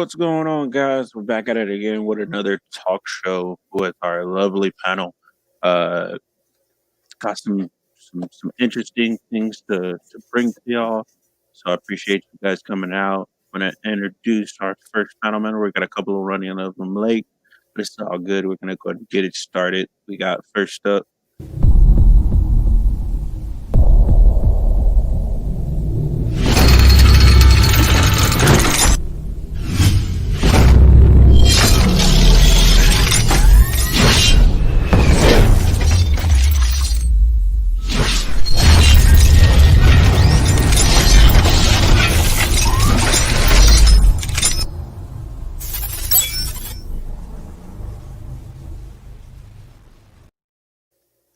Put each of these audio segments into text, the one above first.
What's going on, guys? We're back at it again with another talk show with our lovely panel. Uh, got some interesting things to bring to y'all. So I appreciate you guys coming out. I'm gonna introduce our first panel member. We got a couple of running of them late, but it's all good. We're gonna go ahead and get it started. We got first up.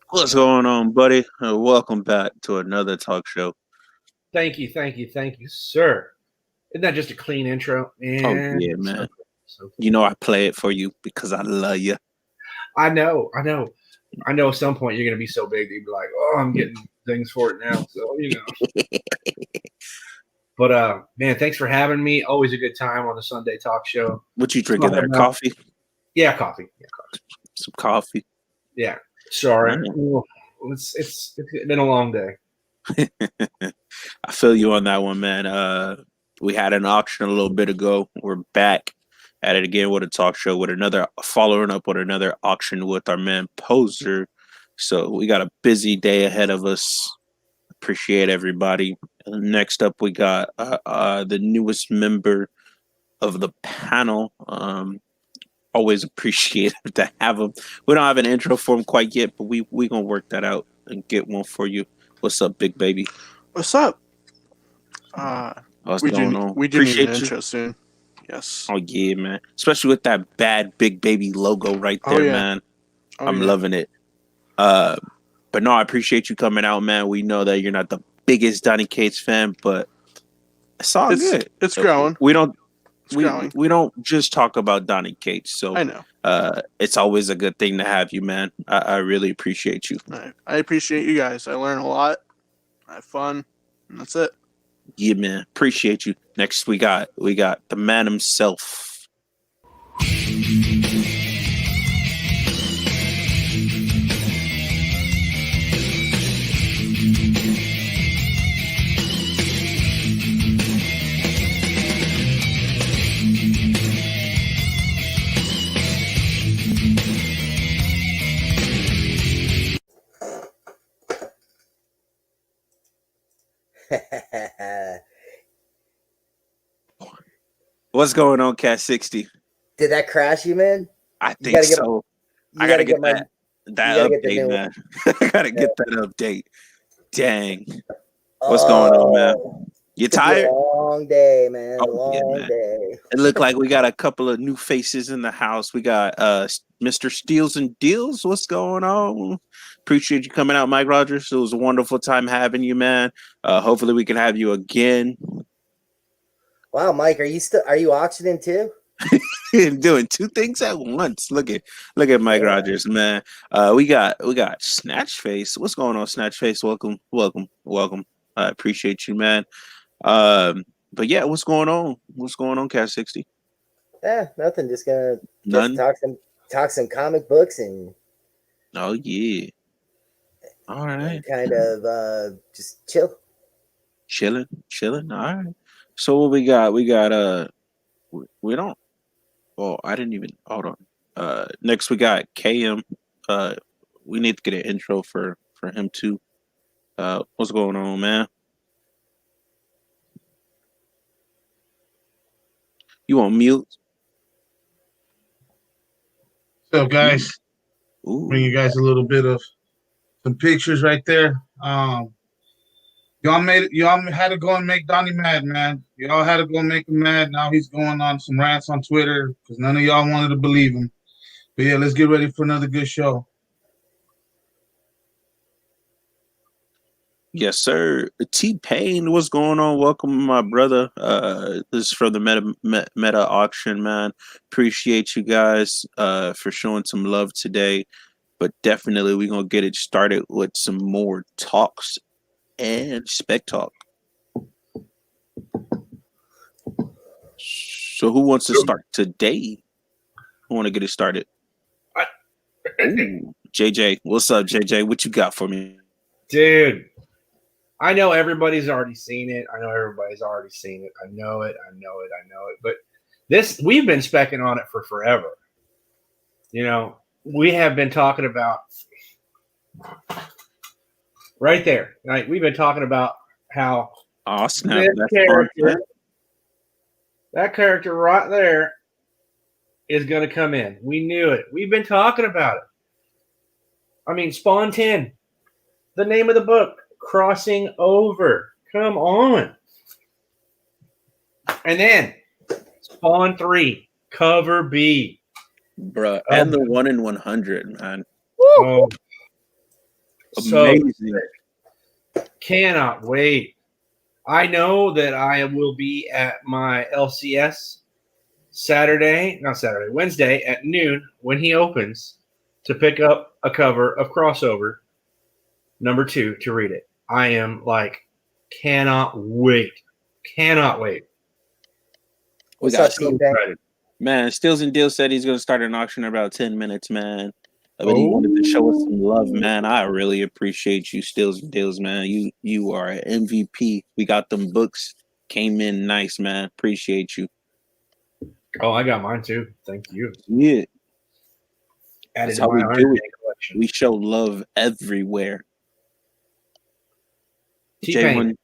What's going on, buddy? Welcome back to another talk show. Thank you, sir. Isn't that just a clean intro? Oh yeah, man. You know I play it for you because I love you. I know. At some point you're gonna be so big that you'd be like, "Oh, I'm getting things for it now." So But man, thanks for having me. Always a good time on the Sunday talk show. What you drinking there? Coffee? Yeah, coffee. Some coffee. Yeah. Sorry. It's been a long day. I feel you on that one, man. We had an auction a little bit ago. We're back at it again with a talk show with another following up with another auction with our man Poser. So we got a busy day ahead of us. Appreciate everybody. Next up, we got the newest member of the panel. Always appreciative to have him. We don't have an intro for him quite yet, but we gonna work that out and get one for you. What's up, big baby? What's up? What's going on? We do need an intro soon. Yes. Oh yeah, man. Especially with that bad big baby logo right there, man. I'm loving it. But no, I appreciate you coming out, man. We know that you're not the biggest Donny Cates fan, but it's all good. It's growing. We don't just talk about Donny Cates, so I know. it's always a good thing to have you, man. I really appreciate you. I appreciate you guys. I learn a lot. I have fun, and that's it. Yeah, man. Appreciate you. Next, we got the man himself. What's going on, Cat 60? Did that crash you, man? I think so. I gotta get that update, man. I gotta get that update. Dang. What's going on, man? You tired? Long day, man. Long day. It looked like we got a couple of new faces in the house. We got Mr. Steals and Deals. What's going on? Appreciate you coming out, Mike Rogers. It was a wonderful time having you, man. Hopefully we can have you again. Wow, Mike, are you auctioning too? Doing two things at once. Look at Mike Rogers, man. We got Snatch Face. What's going on, Snatch Face? Welcome. I appreciate you, man. But yeah, what's going on? What's going on, Cat 60? Yeah, nothing. Just talk some comic books and. Oh yeah. All right. Kind of just chilling. All right. So what we got? We don't. Well, I didn't even hold on. Next we got KM. We need to get an intro for him too. What's going on, man? You on mute? What's up, guys? Ooh. Bring you guys a little bit of some pictures right there. Y'all had to go and make Donnie mad, man. Y'all had to go make him mad. Now he's going on some rants on Twitter because none of y'all wanted to believe him. But yeah, let's get ready for another good show. Yes, sir. T-Pain, what's going on? Welcome, my brother. This is from the Meta auction, man. Appreciate you guys for showing some love today. But definitely we're going to get it started with some more talks and spec talk. So who wants to start today? Who want to get it started? Ooh, JJ, what's up, JJ? What you got for me? Dude, I know everybody's already seen it. I know it. I know it. But we've been specking on it for forever. You know, we have been talking about right there. Right, we've been talking about how Snap! that character right there is going to come in. We knew it. We've been talking about it. I mean, Spawn 10, the name of the book, Crossing Over. Come on. And then Spawn 3, Cover B. Bruh, and the 1 in 100, man. Oh, amazing. So cannot wait. I know that I will be at my LCS Wednesday at noon when he opens to pick up a cover of Crossover number 2 to read it. I am cannot wait. We got so excited. Man, Stills and Deal said he's going to start an auction in about 10 minutes, man. But he wanted to show us some love, man. I really appreciate you, Stills and Deals, man. You are an MVP. We got them books. Came in nice, man. Appreciate you. Oh, I got mine too. Thank you. Yeah. That's how we do it. Collection. We show love everywhere. T-Pain.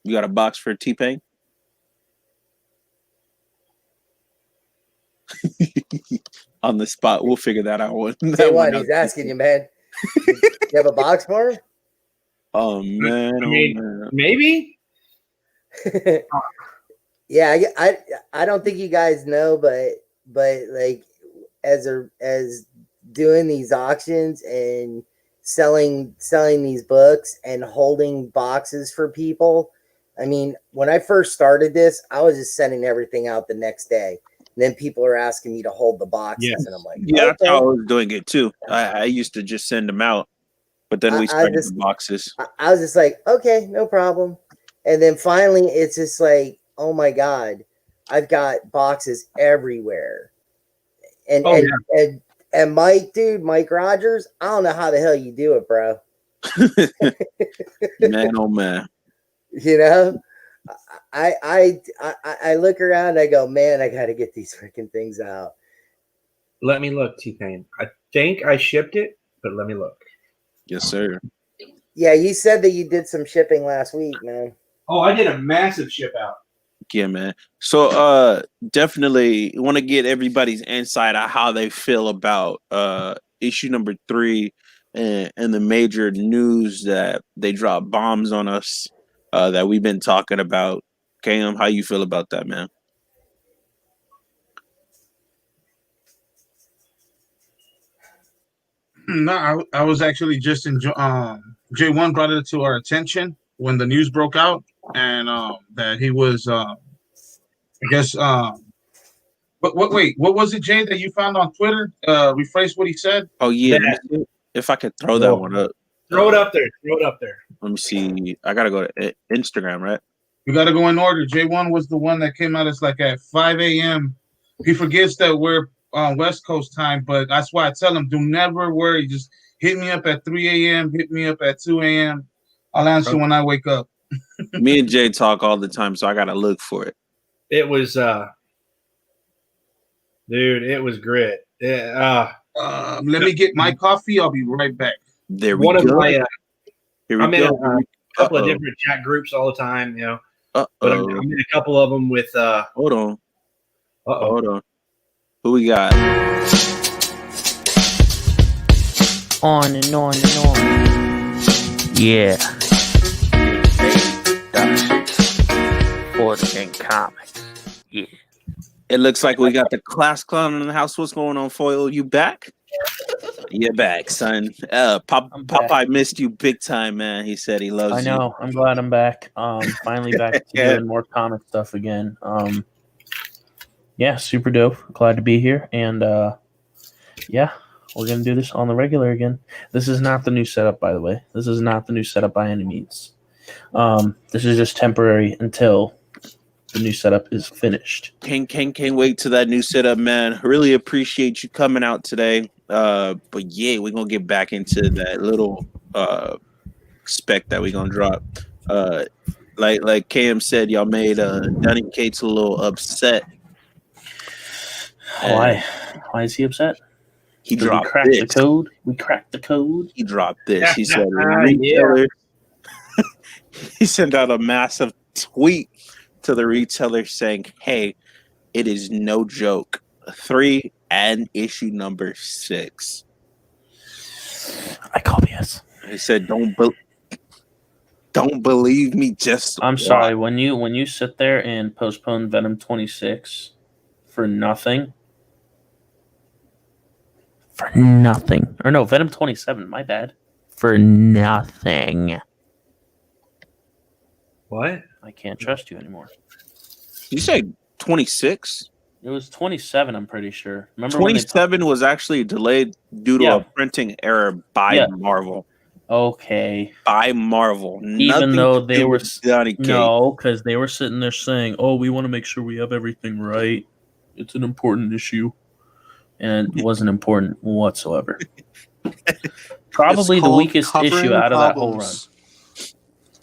You got a box for T-Pain? On the spot. We'll figure that out. Say what? He's asking you, man. You have a box for him? Oh, man. Man. Maybe? Yeah, I don't think you guys know, but like as doing these auctions and selling these books and holding boxes for people. I mean, when I first started this, I was just sending everything out the next day. And then people are asking me to hold the boxes, and I'm like, yeah, okay. That's how I was doing it too. I used to just send them out, but then we started the boxes. I was just like, okay, no problem. And then finally, it's just like, oh my God, I've got boxes everywhere. And and Mike, dude, Mike Rogers, I don't know how the hell you do it, bro. Man, oh man. You know, I look around and I go, man, I got to get these freaking things out. Let me look, T-Pain. I think I shipped it, but let me look. Yes, sir. Yeah, you said that you did some shipping last week, man. Oh, I did a massive ship out. Yeah, man. So definitely want to get everybody's insight on how they feel about issue number 3 and the major news that they dropped bombs on us that we've been talking about. Cam, how you feel about that, man? No, I was actually just enjoying. J1 brought it to our attention when the news broke out, and that he was, I guess. But wait, what was it, Jay, that you found on Twitter? Rephrase what he said. Oh yeah, if I could throw that one up. Throw it up there. Let me see. I gotta go to Instagram, right? We gotta go in order. J1 was the one that came out. It's like at 5 a.m. He forgets that we're on West Coast time, but that's why I tell him, do never worry. Just hit me up at 3 a.m. Hit me up at 2 a.m. I'll answer when I wake up. Me and Jay talk all the time, so I gotta look for it. It was, dude. It was grit. Let me get my coffee. I'll be right back. There we go. I'm in a couple of different chat groups all the time, you know. But I'm in a couple of them with. Hold on. Hold on. Who we got? On and on and on. Yeah. Fortune Comics. Yeah. It looks like we got the class clown in the house. What's going on, Foil? You back? You're back, son. Popeye missed you big time, man. He said he loves you. I know. I'm glad I'm back. Finally back to doing more comic stuff again. Yeah, super dope. Glad to be here. And yeah, we're gonna do this on the regular again. This is not the new setup, by the way. This is not the new setup by any means. This is just temporary until the new setup is finished. Can't wait to that new setup, man. Really appreciate you coming out today. But yeah, we're gonna get back into that little spec that we're gonna drop. Like Cam said, y'all made Dunny Cates a little upset. Why? Why is he upset? He Because we dropped cracked this. the code. We cracked the code. He dropped this. He said, Yeah. retailer. He sent out a massive tweet to the retailer saying, "Hey, it is no joke. 3 and issue number 6." I call BS. He said, "Don't believe me. Just I'm watch." sorry. When you sit there and postpone Venom 26 for nothing. For nothing. Or no, Venom 27, my bad. For nothing. What? I can't trust you anymore. You said 26? It was 27, I'm pretty sure. Remember when 27 was actually delayed due to Yeah. a printing error by Yeah. Marvel. Okay. By Marvel. Even Nothing though to they do were with Donny Cates. No, because they were sitting there saying, "Oh, we want to make sure we have everything right. It's an important issue," and it wasn't important whatsoever. Probably It's the called weakest covering issue out of that whole run. problems.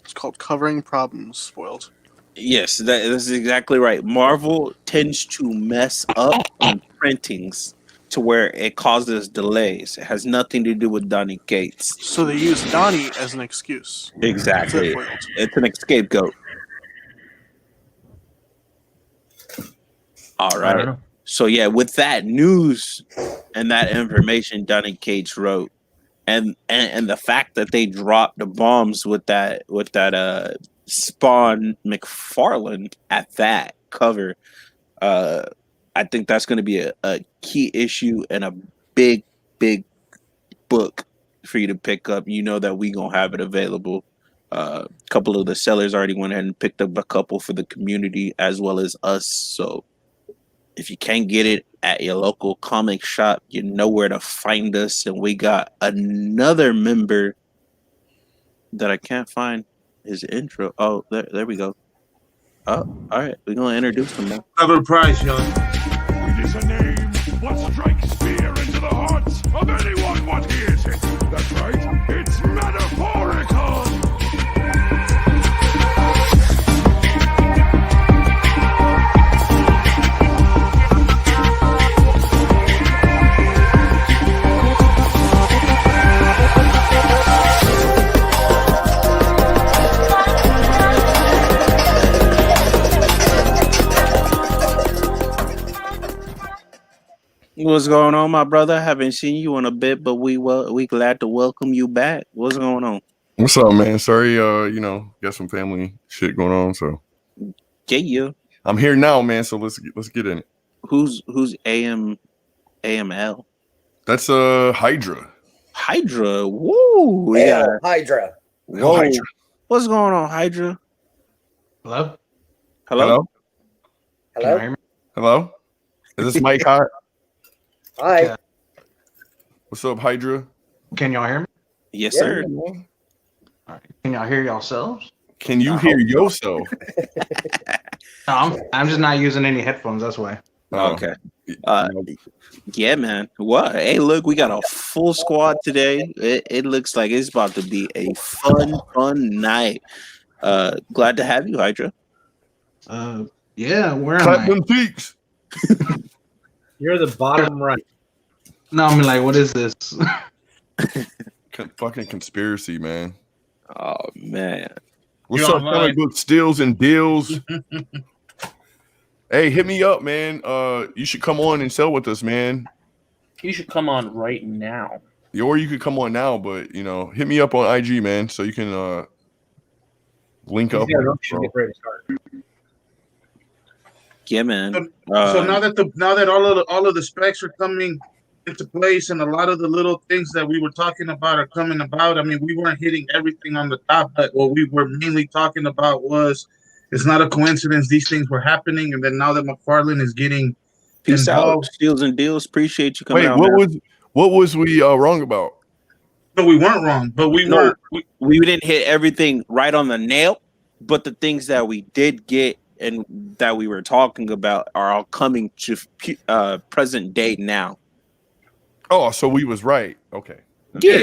It's called covering problems. Spoiled. Yes, that's exactly right. Marvel tends to mess up on printings to where it causes delays. It has nothing to do with Donny Cates. So they use Donnie as an excuse. Exactly. Foiled. It's an scapegoat. All I don't right. know. So yeah, with that news and that information Donny Cates wrote, and the fact that they dropped the bombs with that Spawn McFarlane at that cover, I think that's going to be a key issue and a big book for you to pick up. You know that we gonna have it available. A couple of the sellers already went ahead and picked up a couple for the community as well as us. So if you can't get it at your local comic shop, you know where to find us. And we got another member that I can't find his intro. Oh, there we go. Oh, all right. We're going to introduce him now. Cover price, y'all. It is a name what strikes fear into the hearts of anyone what hears it. That's right, it's metaphorical. What's going on, my brother? Haven't seen you in a bit, but we glad to welcome you back. What's going on? What's up, man? Sorry, got some family shit going on, so Yeah, you. I'm here now, man. So let's get in it. Who's AML? That's Hydra. Hydra. Woo. We got Hydra. Whoa. Hydra. What's going on, Hydra? Hello? Hello? Can you Hello. hear me? Hello. Is this Mike hot? Hi. Yeah. What's up, Hydra? Can y'all hear me? Yes, Yeah. sir. All right. Can y'all hear yourselves? Can you hear yourself? No, I'm just not using any headphones. That's why. Oh, Okay. no. Yeah, man. What? Hey, look, we got a full squad today. It looks like it's about to be a fun night. Glad to have you, Hydra. Yeah. Where am Clap I? them cheeks. You're the bottom right. No, I mean like, what is this? Fucking conspiracy, man. Oh man. What's You up, online? comic book steals and deals? Hey, hit me up, man. You should come on and sell with us, man. You should come on right now. Or you could come on now, but hit me up on IG, man, so you can link up. Yeah, with us, should bro. get ready to start. Yeah, man. So now that all of the specs are coming into place and a lot of the little things that we were talking about are coming about, I mean, we weren't hitting everything on the top, but what we were mainly talking about was it's not a coincidence these things were happening, and then now that McFarlane is getting Peace out, involved. Steals and Deals. Appreciate you coming Wait, out. what was we wrong about? No, we weren't wrong, but we No. were. We didn't hit everything right on the nail, but the things that we did get and that we were talking about are all coming to present day now. Oh, so we was right. Okay. Yeah.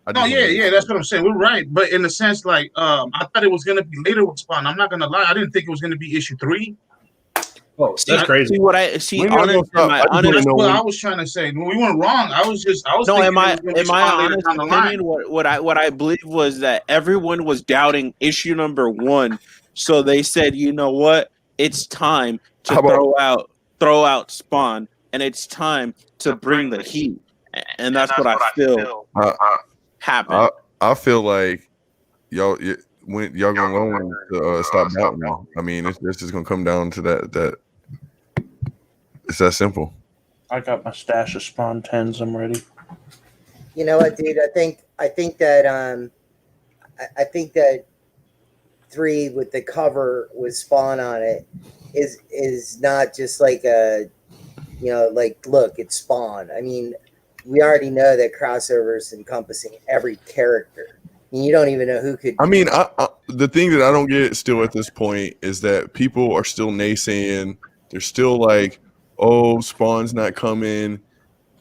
I No, just wanna make yeah. sure. That's what I'm saying. We're right, but in the sense, like, I thought it was gonna be later with Spawn. I'm not gonna lie. I didn't think it was gonna be issue 3. Oh, See, that's crazy. see what I see. When y'all gonna Honest, in stop? my I just wanna honest, know Well, when. I was trying to say, well, we weren't wrong. I was no, thinking it was gonna be in my Spawn later honest down the line. opinion, what I believe was that everyone was doubting issue number 1, so they said, you know what, it's time to How about throw out Spawn, and it's time to bring the heat, and that's what I feel I, happened. I feel like when y'all gonna learn to stop doubting now. I mean, it's just gonna come down to that it's that simple. I got my stash of Spawn 10s. I'm ready. You know what, dude? I think that 3 with the cover with Spawn on it is not just like a, like, look, it's Spawn. I mean, we already know that crossovers encompassing every character. And you don't even know who could. I mean, the thing that I don't get still at this point is that people are still naysaying. They're still like, "Oh, Spawn's not coming."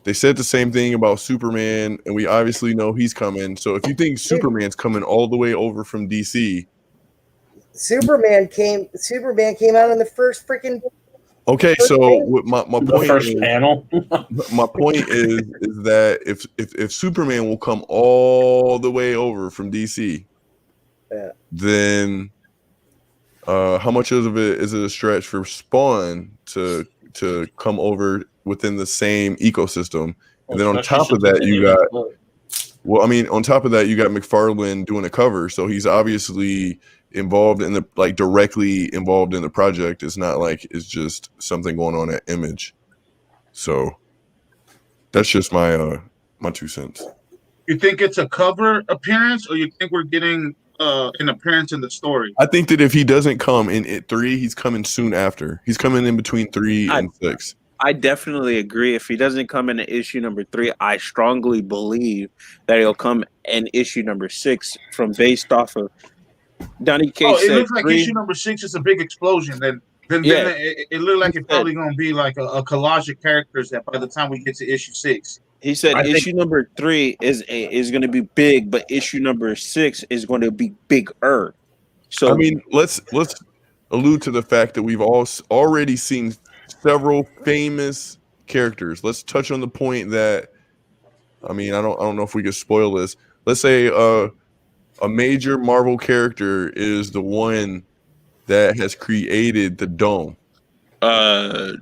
They said the same thing about Superman, and we obviously know he's coming. So if you think Superman's coming all the way over from DC, Superman came out on the first freaking. okay. So what my The point first is, panel. my point is that if Superman will come all the way over from DC, Yeah. then how much of it is it a stretch for Spawn to come over within the same ecosystem? And then on top of that, you got on top of that, you got McFarlane doing a cover, so he's obviously involved in directly involved in the project. It's not like it's just something going on at Image. So that's just my 2 cents. You think it's a cover appearance, or you think we're getting an appearance in the story? I think that if he doesn't come in at 3, he's coming soon after. He's coming in between 3 and 6. I definitely agree. If he doesn't come in issue number 3, I strongly believe that he'll come in issue number 6 based off of Donny K. It said looks like 3. issue number 6 is a big explosion. Then Yeah. it looked like it's probably going to be like a collage of characters that by the time we get to issue 6. He said I think- issue number 3 is going to be big, but issue number 6 is going to be bigger. So I mean, let's allude to the fact that we've already seen several famous characters. Let's touch on the point that, I mean, I don't know if we could spoil this. Let's say a major Marvel character is the one that has created the dome. I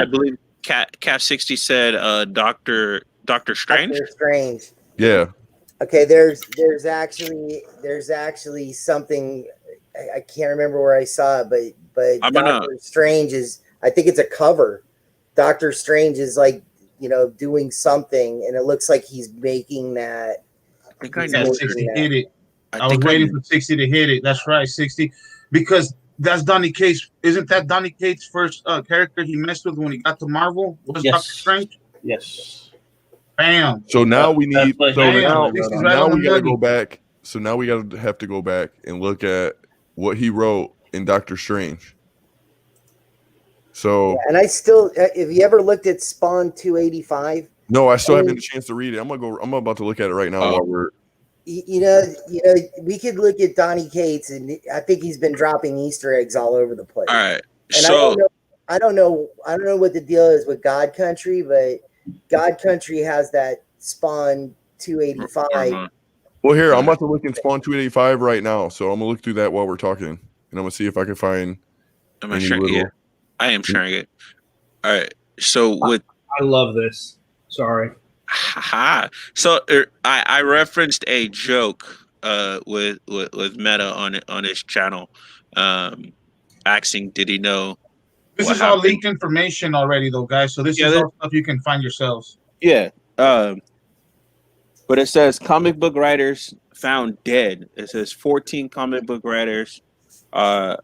believe Cat 60 said Doctor Strange. Doctor Strange. Yeah. Okay, there's actually something I can't remember where I saw it, but Doctor Strange is, I think it's a cover. Doctor Strange is like, doing something, and it looks like he's making that. I think I know. 60 hit it. I was waiting for 60 to hit it. That's right, 60, because that's Donny Cates. Isn't that Donny Cates' first character he messed with when he got to Marvel? Was Doctor Strange? Yes. Bam. So now we need. Like, So now we got to go back. So now we have to go back and look at what he wrote in Doctor Strange. So, and I still, have you ever looked at Spawn 285? No, I still haven't had a chance to read it. I'm about to look at it right now while we're. We could look at Donny Cates, and I think he's been dropping Easter eggs all over the place. All right. And So I don't know what the deal is with God Country, but God Country has that Spawn 285. Well, here, I'm about to look in Spawn 285 right now, so I'm gonna look through that while we're talking, and I'm gonna see if I can find. I am sharing it. All right. So I love this. Sorry. So I referenced a joke with Meta on his channel, asking, did he know? This is all leaked information already, though, guys. So this is all stuff you can find yourselves. Yeah. But it says comic book writers found dead. It says 14 comic book writers are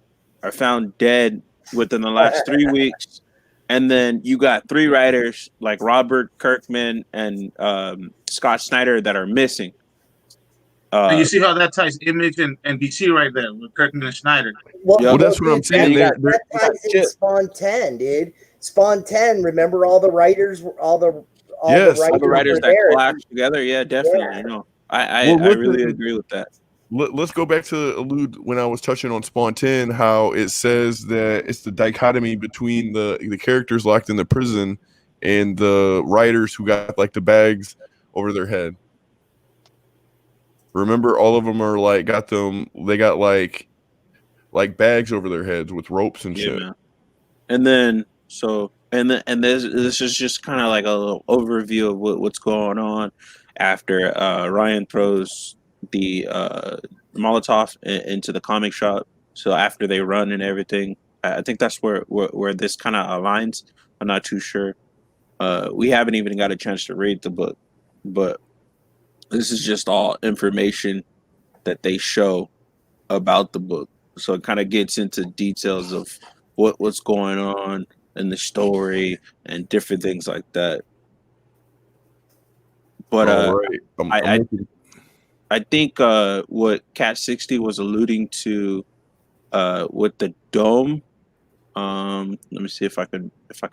found dead within the last 3 weeks. And then you got 3 writers like Robert Kirkman and Scott Snyder that are missing. And you see how that ties Image and DC right there with Kirkman and Schneider. Well, that's what I'm saying. you got- That ties in Spawn 10, dude. Spawn 10. Remember all the writers, all the Yes. all the writers were that there. clash together. Yeah, definitely. Yeah. You know, I Well, really listen- agree with that. Let's go back to allude when I was touching on Spawn 10, how it says that it's the dichotomy between the characters locked in the prison and the writers who got like the bags over their head. Remember, all of them are like they got like bags over their heads with ropes and shit. Man. And then this is just kind of like a little overview of what's going on after Ryan throws the Molotov into the comic shop. So after they run and everything, I think that's where this kind of aligns. I'm not too sure. We haven't even got a chance to read the book, but this is just all information that they show about the book. So it kind of gets into details of what's going on in the story and different things like that. But All right. I think what Cat 60 was alluding to with the dome. Let me see if I could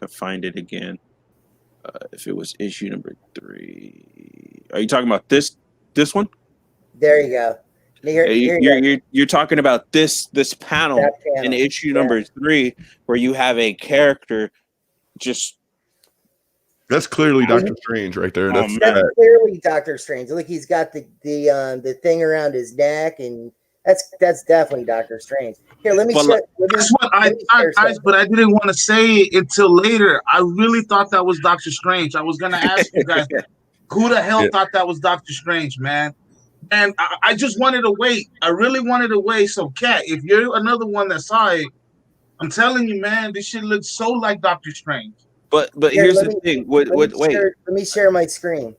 find it again. If it was issue number 3. Are you talking about this one? There you go. You're talking about this panel in issue number 3 where you have a character just. That's clearly Doctor Strange right there. That's clearly Doctor Strange. Look, he's got the thing around his neck, and that's definitely Doctor Strange. Here, let me share. That's what I thought, guys, but I didn't want to say it until later. I really thought that was Doctor Strange. I was gonna ask you guys, who the hell thought that was Doctor Strange, man? And I just wanted to wait. I really wanted to wait. So, Kat, if you're another one that saw it, I'm telling you, man, this shit looks so like Doctor Strange. But here's the thing. Wait. Let me share my screen.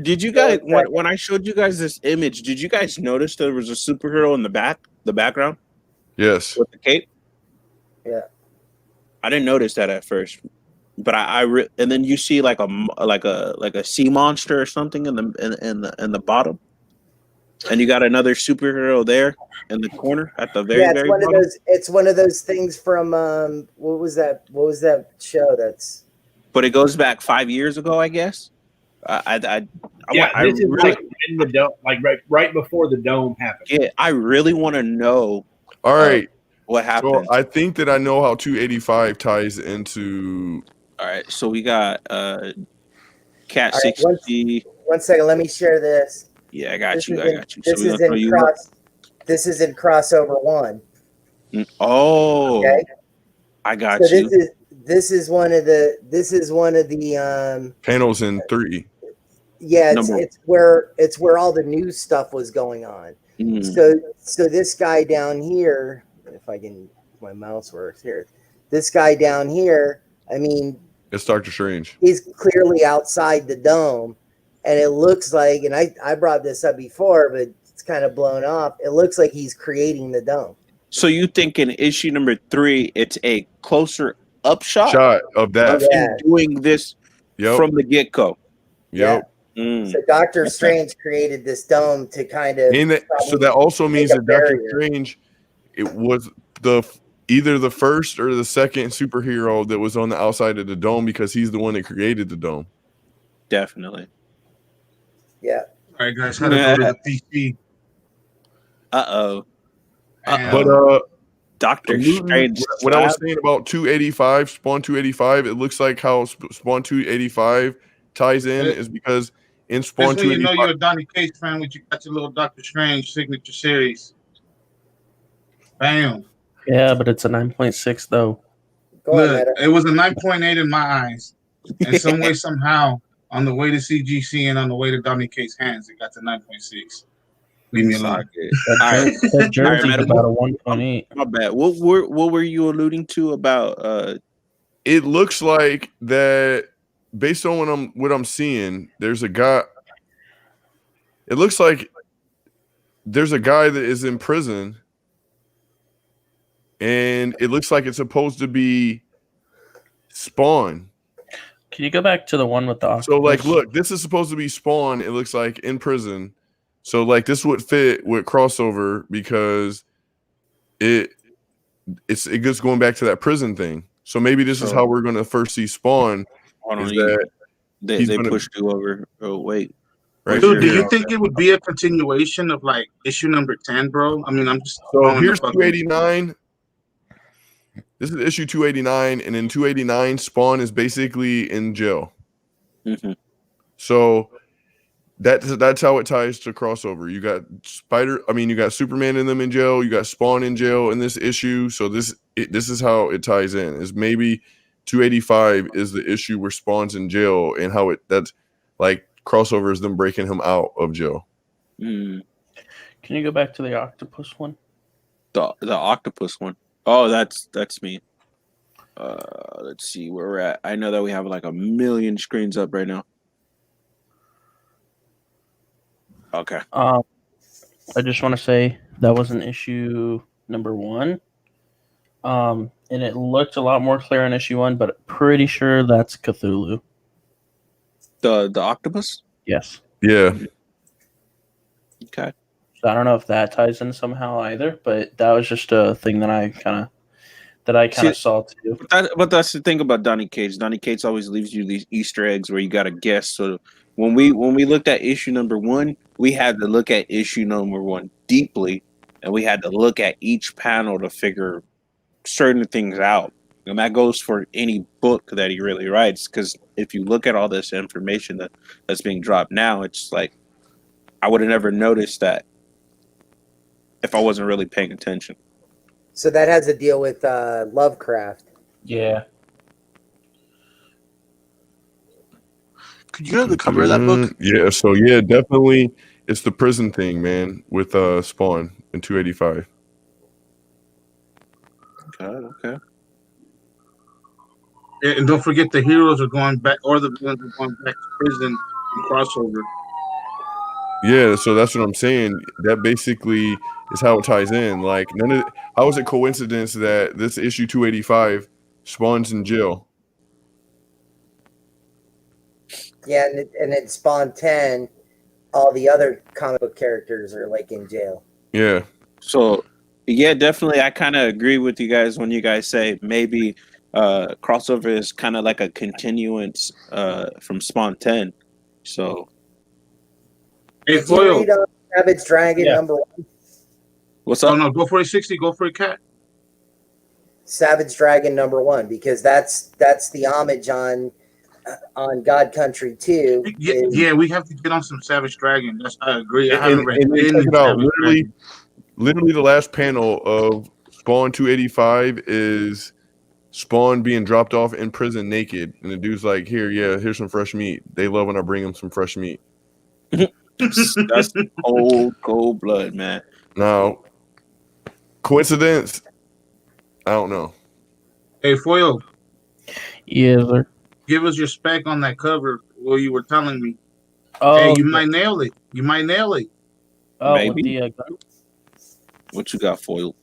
Did you guys when I showed you guys this image? Did you guys notice there was a superhero in the background? Yes. With the cape. Yeah. I didn't notice that at first, but and then you see like a sea monster or something in the bottom, and you got another superhero there in the corner at the very very bottom. It's one of those things from what was that show? That's. But it goes back 5 years ago, I guess. This is like in the dome, like right before the dome happened. Yeah, I really want to know. All right, what happened? So I think that I know how 285 ties into. All right, so we got Cat 60. One second, let me share this. Yeah, I got you. This is in crossover 1. Oh, okay. I got you. This is one of the panels in 3. Yeah, it's where all the new stuff was going on. So this guy down here, if my mouse works here, this guy down here, I mean, it's Doctor Strange. He's clearly outside the dome, and it looks like, and I brought this up before, but it's kind of blown off. It looks like he's creating the dome. So you think in issue number 3, it's a closer up shot of that doing this from the get-go. Yep. So Doctor Strange created this dome to kind of. So that also means that Doctor Strange, it was either the first or the second superhero that was on the outside of the dome, because he's the one that created the dome. Definitely. Yeah. All right, guys, how to go to the PC. But Doctor Strange. What I was saying about 285, Spawn 285, it looks like how Spawn 285 ties in is because in Spawn 285, you know you're a Donny Cates fan when you got your little Doctor Strange signature series. Bam. Yeah, but it's a 9.6 though. Look, it was a 9.8 in my eyes. And some way, somehow, on the way to CGC and on the way to Donny Cates' hands, it got to 9.6. Leave me alone. That jersey's about a 1.8. My bad. What were you alluding to about? It looks like that based on what I'm seeing. There's a guy. It looks like there's a guy that is in prison, and it looks like it's supposed to be Spawn. Can you go back to the one with the octopus? So, like, look, this is supposed to be Spawn. It looks like in prison. So like this would fit with crossover because it goes going back to that prison thing. So maybe this is how we're gonna first see Spawn. Hold on, Is that they pushed you over. Oh wait, right? Dude, do Here. you think it would be a continuation of like issue number 10, bro? I mean, I'm just So here's 289. This is issue 289, and in 289, Spawn is basically in jail. Mm-hmm. So that's how it ties to crossover. You got you got Superman in them in jail. You got Spawn in jail in this issue. So this is how it ties in. Is maybe 285 is the issue where Spawn's in jail, and how that's like crossover is them breaking him out of jail. Mm. Can you go back to the octopus one? The octopus one. Oh, that's me. Let's see where we're at. I know that we have like 1 million screens up right now. Okay. I just want to say that was an issue number 1. And it looked a lot more clear in issue 1, but pretty sure that's Cthulhu. The octopus? Yes. Yeah. Okay. So I don't know if that ties in somehow either, but that was just a thing that I kind of saw too. But that's the thing about Donny Cates. Donny Cates always leaves you these Easter eggs where you got to guess. So when we looked at issue number 1, we had to look at issue number 1 deeply, and we had to look at each panel to figure certain things out. And that goes for any book that he really writes, because if you look at all this information that's being dropped now, it's like I would have never noticed that if I wasn't really paying attention. So that has to deal with Lovecraft. Yeah. Could you have the cover of that book? Yeah. So yeah, definitely, it's the prison thing, man, with Spawn in 285. Okay. Yeah, and don't forget the heroes are going back, or the villains are going back to prison and crossover. Yeah, so that's what I'm saying. That basically is how it ties in. Like, how is it coincidence that this issue 285 Spawn's in jail? Yeah, and in Spawn 10, all the other comic book characters are like in jail. Yeah. So, yeah, definitely. I kind of agree with you guys when you guys say maybe crossover is kind of like a continuance from Spawn 10. So, Hey, Did you Foil. read Savage Dragon number 1? what's up? Oh no, go for a 60. Go for a cat. Savage Dragon number 1, because that's the homage on God Country 2. Yeah, we have to get on some Savage Dragon. I agree. I haven't read And any check it out. Savage Dragon. Literally, the last panel of Spawn 285 is Spawn being dropped off in prison naked, and the dude's like, here's some fresh meat. They love when I bring them some fresh meat. That's cold blood, man. Now, coincidence? I don't know. Hey, Foil, Yeah, sir. give us your spec on that cover. What you were telling me. Oh, Hey, you might nail it. You might nail it. oh, with Maybe. the gun. What you got, Foil?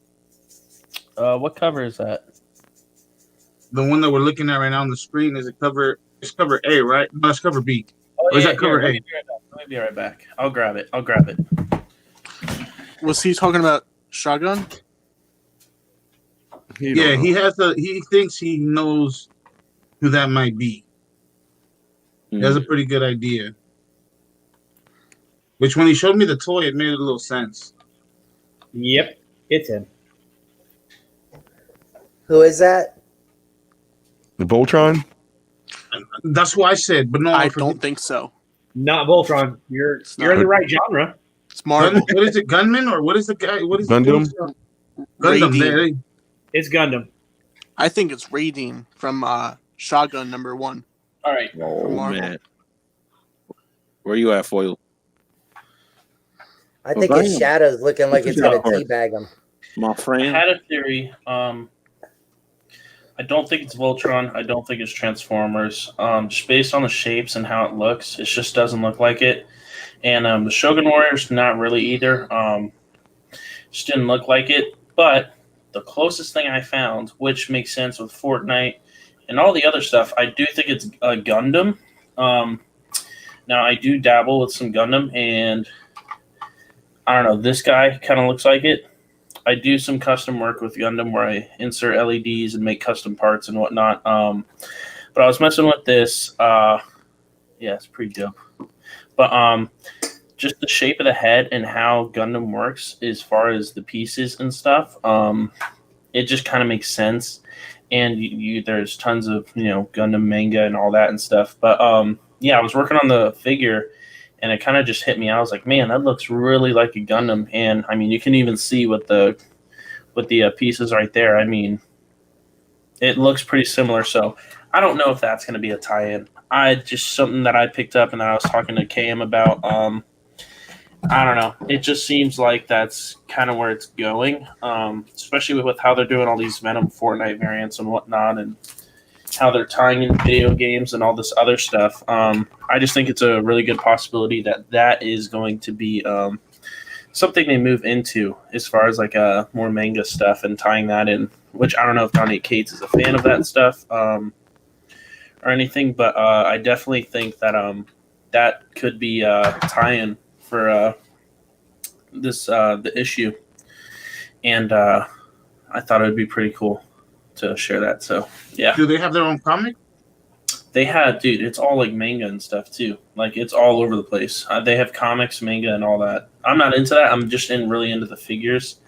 What cover is that? The one that we're looking at right now on the screen is it's cover A, right? No, it's cover B. Oh, Or is that cover here, A? let me be right back. I'll grab it. Was he talking about Shotgun? He thinks he knows who that might be. He has a pretty good idea. Which when he showed me the toy, it made a little sense. Yep, it's him. Who is that? The Voltron? That's what I said, but no, I don't think so. Not Voltron. You're not. in the right genre. It's Marvel. What is it, Gunman, or what is the guy? What is Gundam? Gundam. Raiding. There. It's Gundam. I think it's Raiding from Shotgun number 1. All right. Oh, Marvel. man. Where you at, Foil? I think Well, his damn. shadow's looking like What it's you going got to for it? teabag him. My I friend? had a theory. I don't think it's Voltron. I don't think it's Transformers. Just based on the shapes and how it looks, it just doesn't look like it. And the Shogun Warriors, not really either. Just didn't look like it. But the closest thing I found, which makes sense with Fortnite and all the other stuff, I do think it's a Gundam. Now, I do dabble with some Gundam, and I don't know. This guy kind of looks like it. I do some custom work with Gundam where I insert LEDs and make custom parts and whatnot. But I was messing with this. Yeah, it's pretty dope. But just the shape of the head and how Gundam works as far as the pieces and stuff. It just kind of makes sense. And there's tons of Gundam manga and all that and stuff. But yeah, I was working on the figure. And it kind of just hit me. I was like, man, that looks really like a Gundam. And I mean, you can even see with the pieces right there. I mean, it looks pretty similar. So I don't know if that's going to be a tie-in. Just something that I picked up and that I was talking to KM about. I don't know. It just seems like that's kind of where it's going, especially with how they're doing all these Venom Fortnite variants and whatnot, and how they're tying in video games and all this other stuff. I just think it's a really good possibility that is going to be something they move into as far as like more manga stuff and tying that in, which I don't know if Donnie Cates is a fan of that stuff or anything, but I definitely think that that could be a tie-in for the issue. And I thought it would be pretty cool to share that. So yeah. Do they have their own comic? They had, dude, it's all like manga and stuff too. Like it's all over the place. They have comics, manga, and all that. I'm not into that. I'm just really into the figures.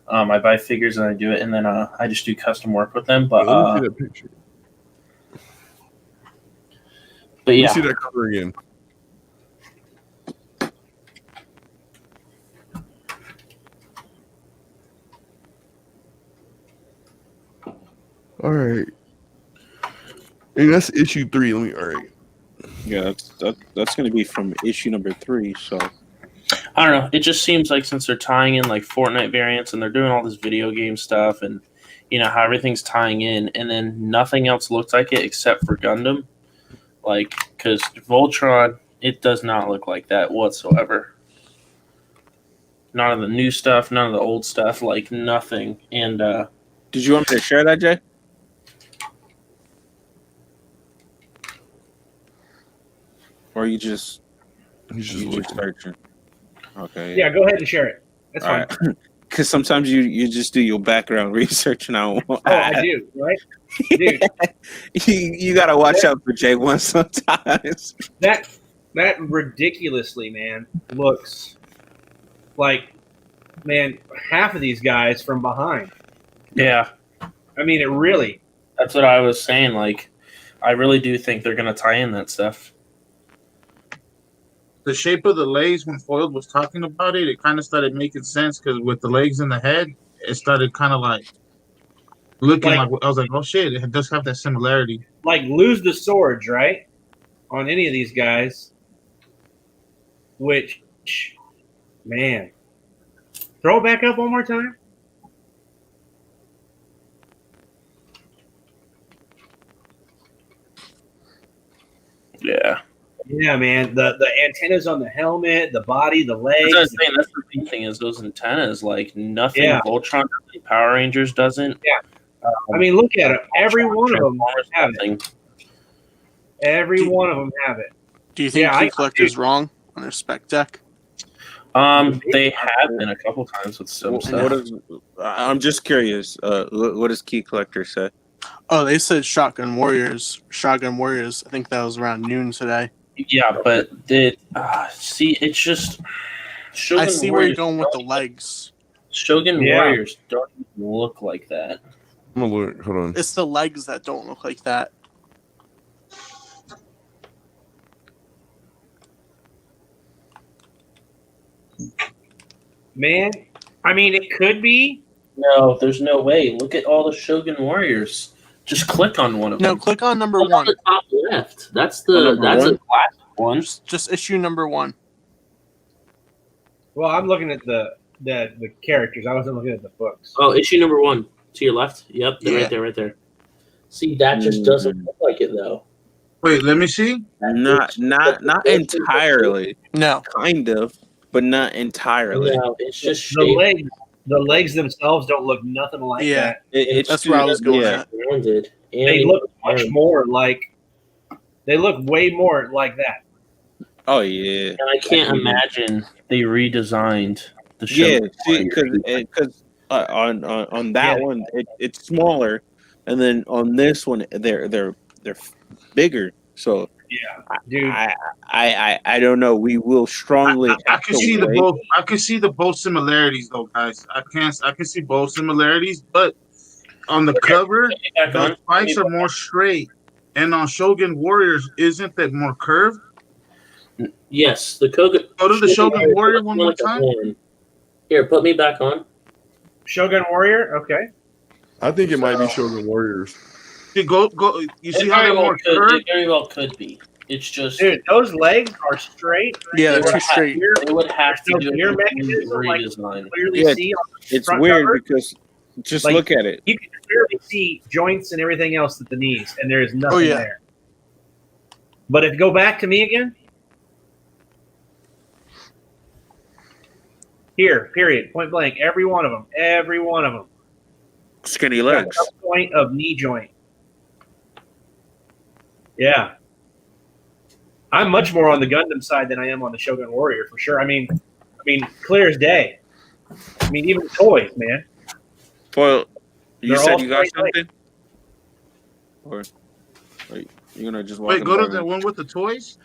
I buy figures and I do it, and then I just do custom work with them. But Let me see that picture. But yeah, Let me see that cover again. All right. And that's issue 3. Let me. All right. Yeah, that's going to be from issue number 3. So I don't know. It just seems like since they're tying in like Fortnite variants and they're doing all this video game stuff and how everything's tying in, and then nothing else looks like it except for Gundam. Like, because Voltron, it does not look like that whatsoever. None of the new stuff, none of the old stuff, like nothing. And did you want me to share that, Jay? Or you just searching? Okay. Yeah, go ahead and share it. That's fine. Right. Because sometimes you just do your background research and I do, right? Dude, you gotta watch out for J1 sometimes. That ridiculously, man, looks like, man, half of these guys from behind. yeah, I mean, it really. that's what I was saying. Like, I really do think they're gonna tie in that stuff. The shape of the legs, when Foiled was talking about it, it kind of started making sense because with the legs and the head, it started kind of like looking like I was like, oh shit, it does have that similarity. Like lose the swords, right? On any of these guys, which, man, throw it back up one more time. Yeah. Yeah, man. The antennas on the helmet, the body, the legs. That's what I'm saying. That's the big thing is those antennas. Like nothing Voltron doesn't, Power Rangers doesn't. Yeah. I mean, look at it. Every one of them have it. Every one of them have it. Do you think Key Collector's wrong on their spec deck? They have been a couple times with some stuff. I'm just curious. What does Key Collector say? Oh, they said Shotgun Warriors. I think that was around noon today. Yeah, but see, it's just. I see where you're going with the legs. Shogun Warriors don't even look like that. I'm gonna look. Hold on. It's the legs that don't look like that. Man, I mean, it could be. No, there's no way. Look at all the Shogun Warriors. Just click on one of them. No, click on number 1. On the top left. That's a classic one. Just issue number 1. Well, I'm looking at the characters. I wasn't looking at the books. Oh, issue number 1 to your left. Yep, right there. See, that just doesn't look like it though. Wait, let me see. Not entirely. No, kind of, but not entirely. No, it's just the legs. The legs themselves don't look nothing like that. That's where I was going at. They look much more like. They look way more like that. Oh yeah. And I can't imagine they redesigned The Yeah, Shogun see, Warrior. because on that Yeah. one it's smaller, and then on this one they're bigger. So Yeah, dude. I don't know. We will strongly I have can to see the wait. both. I can see the both similarities, though, guys. I can see both similarities, but on the cover, Back the on. spikes are more straight, and on Shogun Warriors, isn't that more curved? Yes, the Koga. Go to the Shogun Warrior one more like a time. horn. Here, put me back on. Shogun Warrior. Okay. I think it might be Shogun Warriors. You go. You see It how very they're well more could. curved? It very well could be. It's just Dude, those legs are straight. Yeah, they're would too have- straight. they would have to There's do no gear a mechanism, like, redesign. Clearly Yeah, see on the it's front weird cover. because just Like, look at it. You can clearly see joints and everything else at the knees, and there is nothing Oh, yeah. there. But if you go back to me again, here, period, point blank, every one of them, Skinny got legs. some point of knee joint. Yeah, I'm much more on the Gundam side than I am on the Shogun Warrior for sure. I mean, clear as day. I mean, even toys, man. Foil, you They're said all you got straight something, or you're gonna just walk Wait, in go to by the me? one with the toys.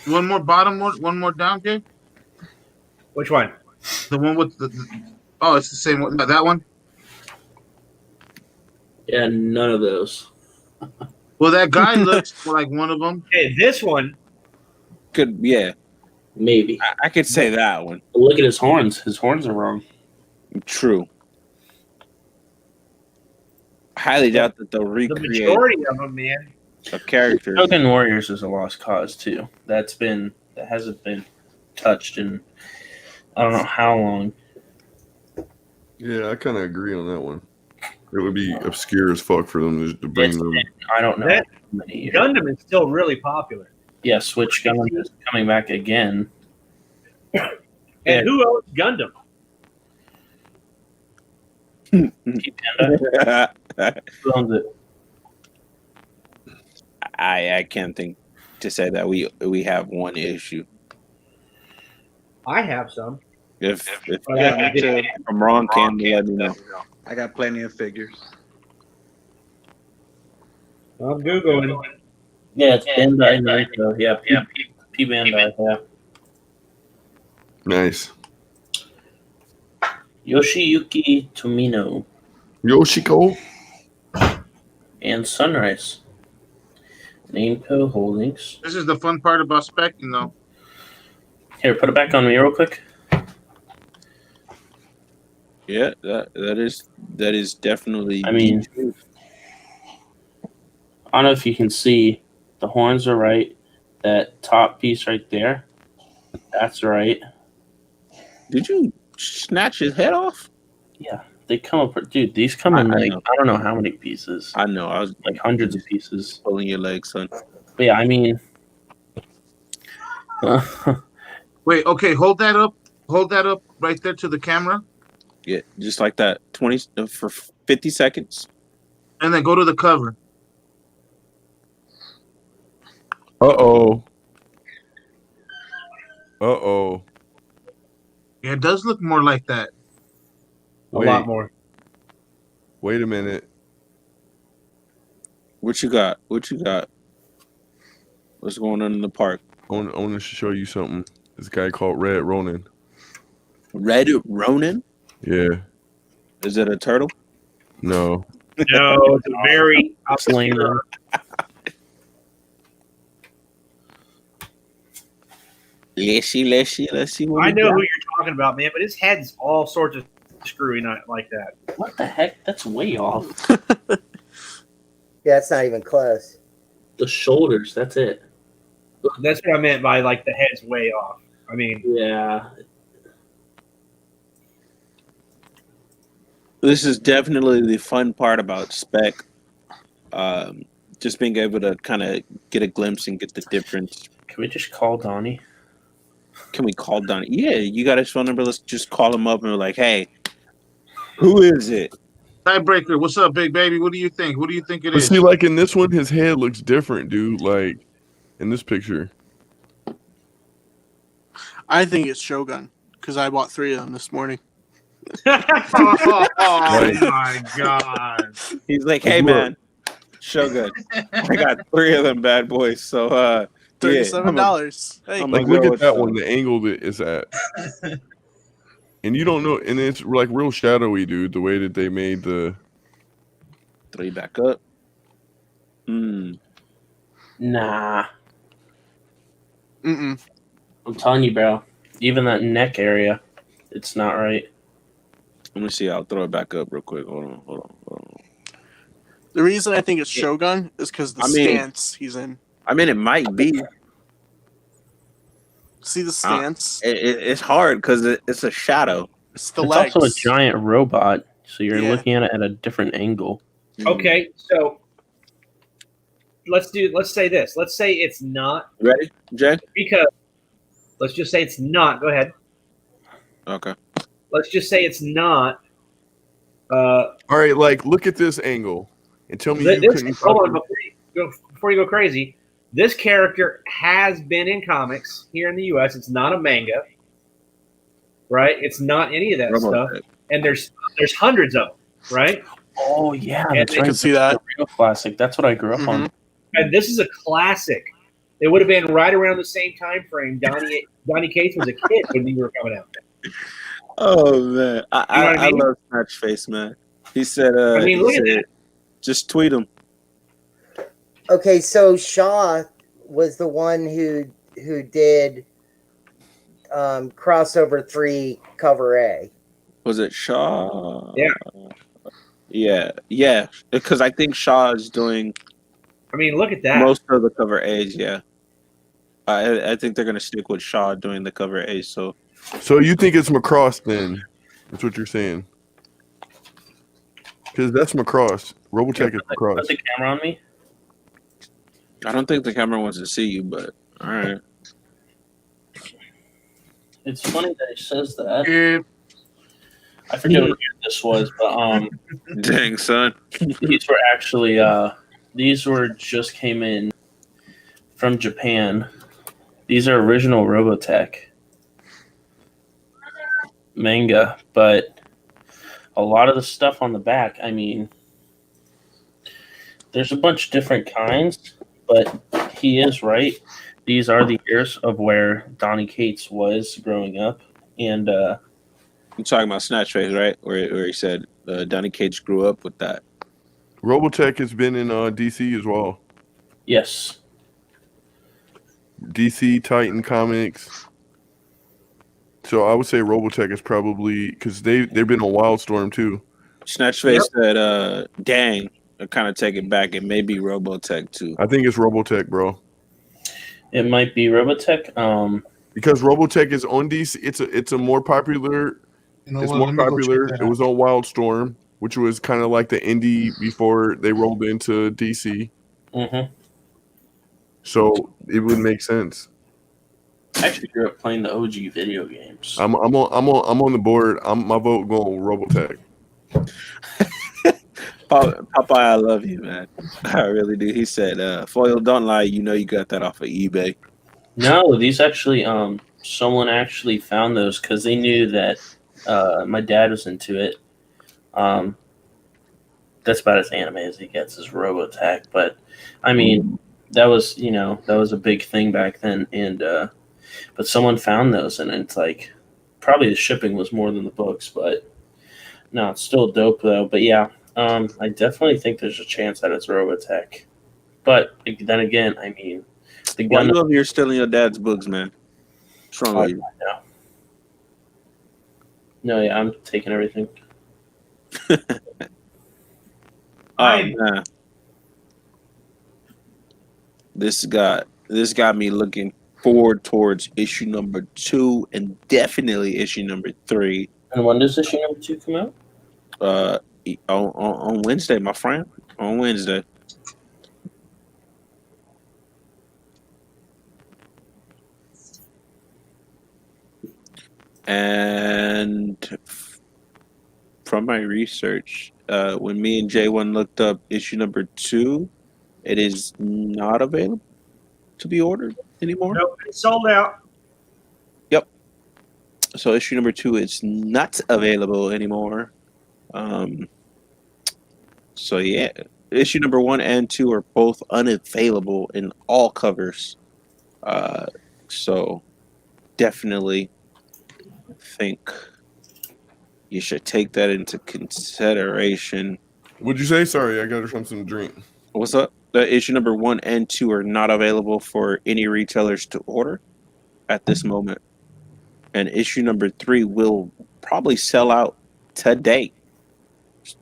One more bottom, one more down, Jay. Which one? The one with oh, it's the same one. No, that one. Yeah, none of those. Well, that guy looks like one of them. Okay, this one. Could yeah, Maybe. I could say that one. But look at his horns. His horns are wrong. True. Highly doubt that they'll The recreate majority of them, man. a character. Shogun Warriors is a lost cause too. That hasn't been touched in I don't know how long. Yeah, I kind of agree on that one. It would be obscure as fuck for them to bring them. I don't know That- how many years. Gundam is still really popular. Yeah, Switch Gundam is coming back again. And Yeah. who owns Gundam? Panda, who owns it? I can't think to say that we have one issue. I have some. If But I haven't if did- I'm wrong, Cam, let me know. I got plenty of figures. I'm Googling. Yeah, it's Bandai Namco. Yeah, P Bandai. Yeah, Nice. Yoshiyuki Tomino Yoshiko. and Sunrise. Namco Holdings. This is the fun part about specking, though. Here, put it back on me real quick. Yeah, that is definitely. I mean, I don't know if you can see the horns are right. That top piece right there, that's right. did you snatch his head off? Yeah, they come up. Dude, these come in I like know. I don't know how many pieces. I know. I was Like hundreds of pieces. pulling your leg, son. But yeah, I mean, Wait, okay, hold that up. Hold that up right there to the camera, Yeah, just like that. 20 for 50 seconds. and then go to the cover. Uh-oh. Uh-oh. Yeah, it does look more like that. A lot more. Wait a minute. What you got? What you got? What's going on in the park? I want to show you something. This guy called Red Ronin. Red Ronin? Yeah. Is it a turtle? No. No, it's a very Sling them. Let's see what I we know got. who you're talking about, man, but his head's all sorts of screwy, not like that. What the heck? That's way off. Yeah, it's not even close. The shoulders, that's it. That's what I meant by like the head's way off. I mean, Yeah. This is definitely the fun part about spec. Just being able to kind of get a glimpse and get the difference. Can we just call Donnie? Can we call Donnie? Yeah, you got his phone number. Let's just call him up and be like, hey, who is it? Tiebreaker, what's up, big baby? What do you think? What do you think it But is? see, like in this one, his head looks different, dude. Like in this picture. I think it's Shogun because I bought 3 of them this morning. Oh my god! He's like, hey Look. man, Shogun, I got 3 of them bad boys. So yeah, $37. Hey, I'm Like, gonna look go at with that one, the angle that it's at. And you don't know, and it's like real shadowy, dude, the way that they made the. 3 back up. Hmm. Nah, mm-mm. I'm telling you, bro. Even that neck area, it's not right. Let me see. I'll throw it back up real quick. Hold on. The reason I think it's Shogun is because the I mean- stance he's in. I mean, it might be. See the stance? It's hard because it's a shadow. It's the It's legs. also a giant robot, so you're Yeah. looking at it at a different angle. Okay, so let's say this. Let's say it's not Ready, Jay? because let's just say it's not. Go ahead. Okay. Let's just say it's not. All right, like, look at this angle and tell me you couldn't. Hold on before you go crazy. This character has been in comics here in the U.S. It's not a manga, right? It's not any of that stuff. And there's hundreds of them, right? Oh yeah, And that's they right. can see That's that. a real classic. That's what I grew up on. And this is a classic. It would have been right around the same time frame. Donnie Cates was a kid when these were coming out. Oh man, I mean? love Snatch Face, man. He said, I mean, look at that. Just tweet him. Okay, so Shaw was the one who did crossover 3 cover A. Was it Shaw? Yeah. Yeah. Because I think Shaw is doing I mean, look at that. most of the cover A's. Yeah, I think they're gonna stick with Shaw doing the cover A's. So you think it's Macross then? That's what you're saying. Because that's Macross. Robotech is Macross. Put the camera on me. I don't think the camera wants to see you, but all right. It's funny that he says that. Yeah. I forget what year this was, but Dang son, these were actually these were just came in from Japan. These are original Robotech manga, but a lot of the stuff on the back, I mean, there's a bunch of different kinds, but he is right. These are the years of where Donnie Cates was growing up, and I'm talking about Snatch Face, right? Where he said Donnie Cates grew up with that. Robotech has been in DC as well. yes, DC, Titan Comics. So I would say Robotech is probably because they've been on Wildstorm too. Snatch Face said, "Dang, I kind of take it back. It may be Robotech too." I think it's Robotech, bro. it might be Robotech. Because Robotech is on DC. It's a more popular. You know It's what, more let me go popular. check that It was on Wildstorm, which was kind of like the indie before they rolled into DC. Mm-hmm. So it would make sense. I actually grew up playing the OG video games. I'm on the board. My vote going Robotech. Popeye, I love you, man. I really do. He said, "Foil, don't lie. You know you got that off of eBay." No, these actually, someone actually found those because they knew that my dad was into it. That's about as anime as he gets is Robotech, but I mean, that was a big thing back then, and but someone found those, and it's like probably the shipping was more than the books, but no, it's still dope though. But yeah, I definitely think there's a chance that it's Robotech, but then again, I mean, the Why gun. you over here stealing your dad's books, man? What's wrong with you? No, yeah, I'm taking everything. Oh man, this got me looking forward towards issue number 2 and definitely issue number 3. And when does issue number 2 come out? On Wednesday, my friend. On Wednesday. And from my research, when me and J1 looked up issue number 2, it is not available to be ordered anymore. Nope, it's sold out. Yep. So issue number 2 is not available anymore. So yeah, issue number 1 and 2 are both unavailable in all covers. So definitely think you should take that into consideration. What'd you say? Sorry, I got something to drink. What's up? The issue number 1 and 2 are not available for any retailers to order at this moment, and issue number 3 will probably sell out today,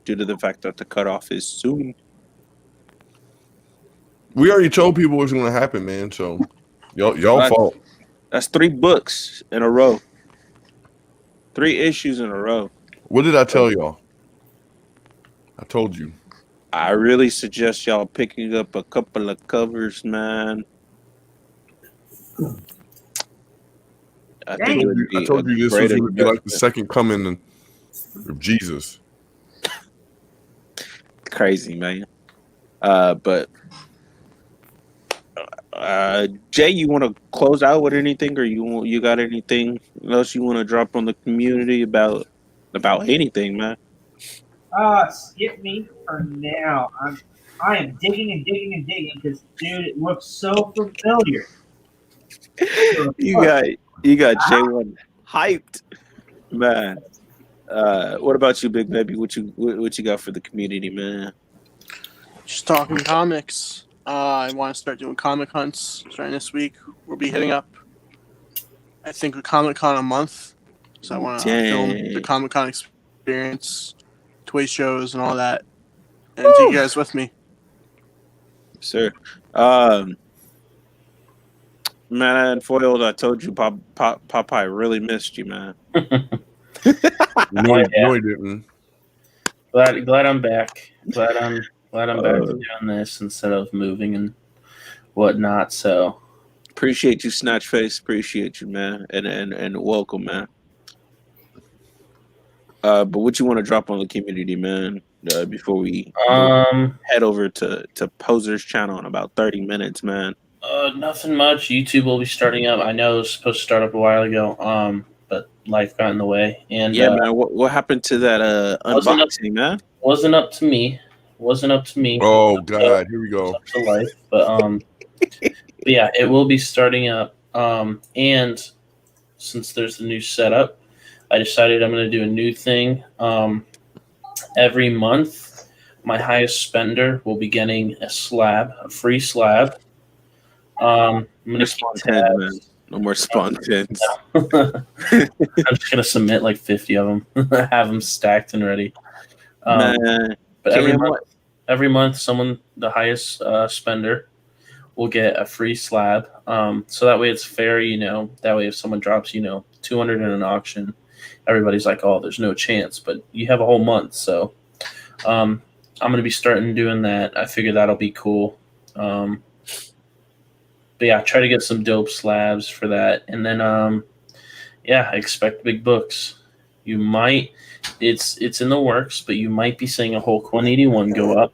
due to the fact that the cutoff is soon. We already told people what's going to happen, man. So y'all That's- fault. That's 3 books in a row. 3 issues in a row. What did I tell y'all? I told you. I really suggest y'all picking up a couple of covers, man. I think it would be I told you this was going to be like the second coming of Jesus. Crazy, man. But Jay, you want to close out with anything, or you got anything else you want to drop on the community about anything, man? Skip me for now. I am digging and digging and digging because, dude, it looks so familiar. You got J1 hyped, man. What about you, Big Baby? What you got for the community, man? Just talking comics. I want to start doing comic hunts starting this week. We'll be hitting up, I think, a Comic Con a month. So I want to film the Comic Con experience, toy shows, and all that, and take you guys with me. Sir, man, Foiled, I told you, Popeye really missed you, man. No, he didn't. Glad I'm back. Glad I'm back to doing this instead of moving and whatnot. So appreciate you, Snatch Face. Appreciate you, man, and welcome, man. But what you want to drop on the community, man? Before we head over to Poser's channel in about 30 minutes, man. Nothing much. YouTube will be starting up. I know it was supposed to start up a while ago. But life got in the way. And yeah, man. What happened to that unboxing, man? Wasn't up to me. Oh God, here we go. To life, but yeah, it will be starting up. And since there's the new setup, I decided I'm going to do a new thing. Every month, my highest spender will be getting a free slab. I'm going to spawn 10, man. No more spawn 10s. I'm just going to submit like 50 of them, have them stacked and ready. Man, but every month, someone, the highest spender, will get a free slab. So that way it's fair, that way if someone drops, 200 in an auction, everybody's like, oh, there's no chance, but you have a whole month. So I'm going to be starting doing that. I figure that'll be cool. But yeah, try to get some dope slabs for that. And then, expect big books. You might, it's in the works, but you might be seeing a Hulk 181 go up.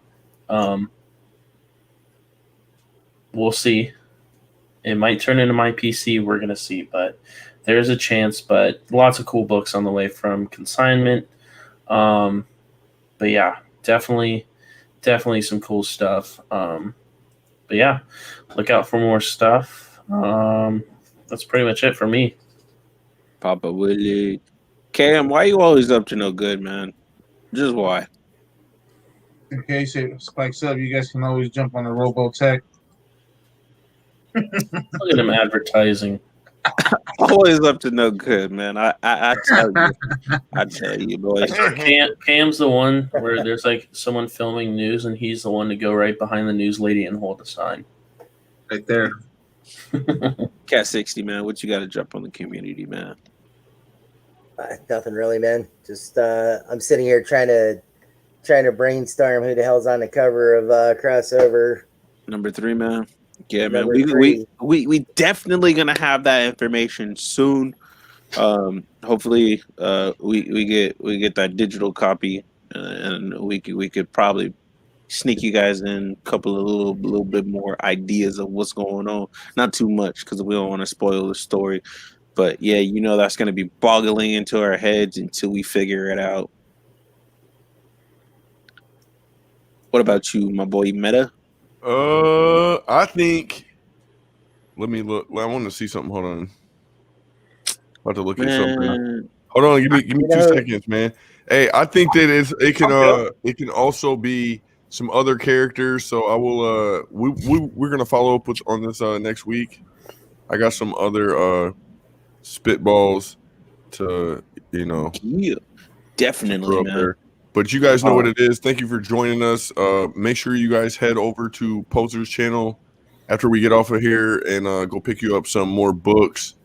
We'll see. It might turn into my PC. We're going to see, but there's a chance. But lots of cool books on the way from consignment. But yeah, definitely some cool stuff. But yeah, look out for more stuff. That's pretty much it for me. Papa Willie. Cam, why you always up to no good, man? Just why? In case it spikes up, you guys can always jump on the Robotech. Look at him advertising. Always up to no good, man. I tell you, boys. Cam's the one where there's like someone filming news, and he's the one to go right behind the news lady and hold a sign. Right there. Cat 60, man. What you got to drop on the community, man? Nothing really, man. Just I'm sitting here trying to brainstorm who the hell's on the cover of Crossover. Number 3, man. Yeah, man. We definitely gonna have that information soon. Hopefully, we get that digital copy, and we could probably sneak you guys in a couple of little bit more ideas of what's going on. Not too much because we don't want to spoil the story. But yeah, you know that's going to be boggling into our heads until we figure it out. What about you, my boy Meta? I think. Let me look. I want to see something. Hold on. About to look at something. Man, Hold on. Give me 2 seconds, man. Hey, I think that it can also be some other characters. So I will. We're gonna follow up on this next week. I got some other spitballs to yeah, definitely, throw up man. there. But you guys know what it is. Thank you for joining us. Make sure you guys head over to Poser's channel after we get off of here and go pick you up some more books.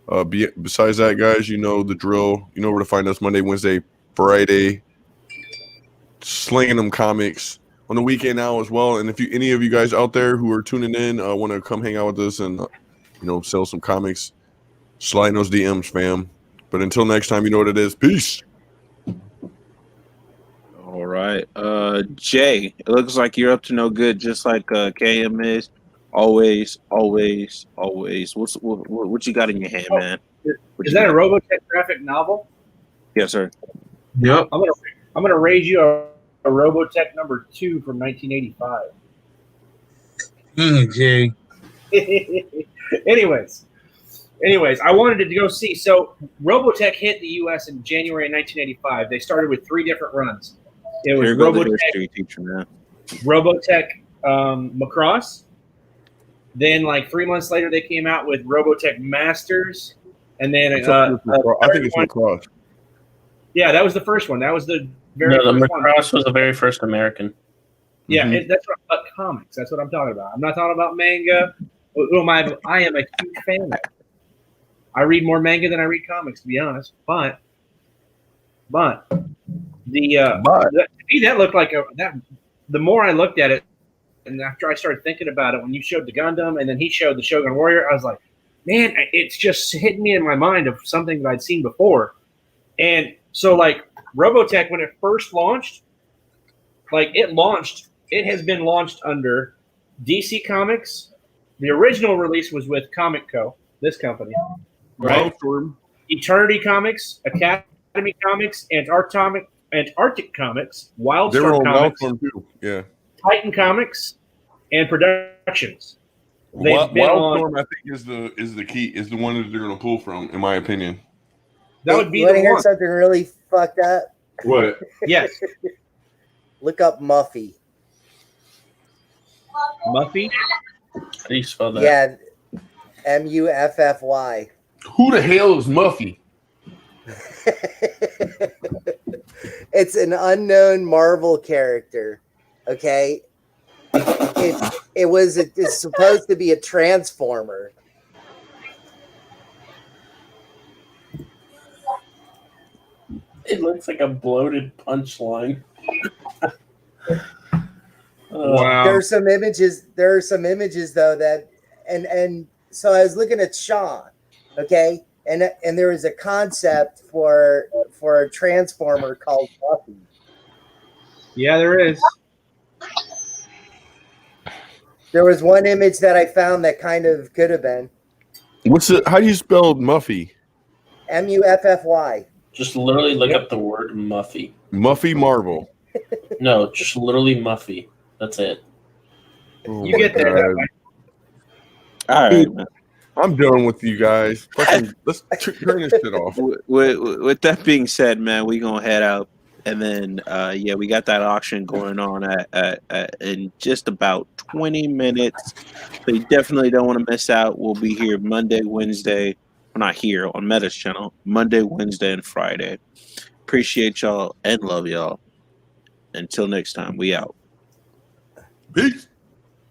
Besides that, guys, you know the drill. You know where to find us Monday, Wednesday, Friday. Slinging them comics on the weekend now as well. And if any of you guys out there who are tuning in want to come hang out with us and sell some comics, slide in those DMs, fam. But until next time, you know what it is. Peace. All right. Jay, it looks like you're up to no good, just like KM is. Always. What you got in your hand, man? Is that a Robotech graphic novel? Yes, sir. Yep. I'm gonna raise you a Robotech number 2 from 1985. Jay. Anyways, I wanted to go see. So Robotech hit the U.S. in January 1985. They started with 3 different runs. It was Robotech teacher, man. Robotech Macross. Then, like 3 months later, they came out with Robotech Masters, and then I think it's Macross. Yeah, that was the first one. That was the very the first one. Macross was the very first American. Yeah, that's what about comics. That's what I'm talking about. I'm not talking about manga. I am a huge fan of it. I read more manga than I read comics, to be honest. But to me, that looked like that. The more I looked at it, and after I started thinking about it, when you showed the Gundam and then he showed the Shogun Warrior, I was like, man, it's just hitting me in my mind of something that I'd seen before. And so, like, Robotech, when it first launched, it has been launched under DC Comics. The original release was with Comic Co., this company, right? Eternity Comics, Academy Comics, Antarctic Comics, Wildstorm Comics, too. Yeah. Titan Comics, and Productions. Wildstorm, I think, is the key, is the one that they're going to pull from, in my opinion. That would be you the want to hear one. something really fucked up? What? Yes. Look up Muffy. Muffy? How do you spell that? Yeah, Muffy. Who the hell is Muffy? It's an unknown Marvel character. Okay, it's supposed to be a Transformer. It looks like a bloated punchline. Wow. There are some images though that and so I was looking at Sean, okay, and there was a concept for a Transformer called Buffy. Yeah, there is. There was one image that I found that kind of could have been. How do you spell Muffy? Muffy. Just literally look up the word Muffy. Muffy Marvel. No, just literally Muffy. That's it. Oh You get there. That way. All right, man. I'm done with you guys. Let's turn this shit off. With that being said, man, we gonna head out, and then we got that auction going on at in just about 20 minutes. So you definitely don't want to miss out. We'll be here Monday, Wednesday. We're not here on Meta's channel. Monday, Wednesday, and Friday. Appreciate y'all and love y'all. Until next time, we out. Peace.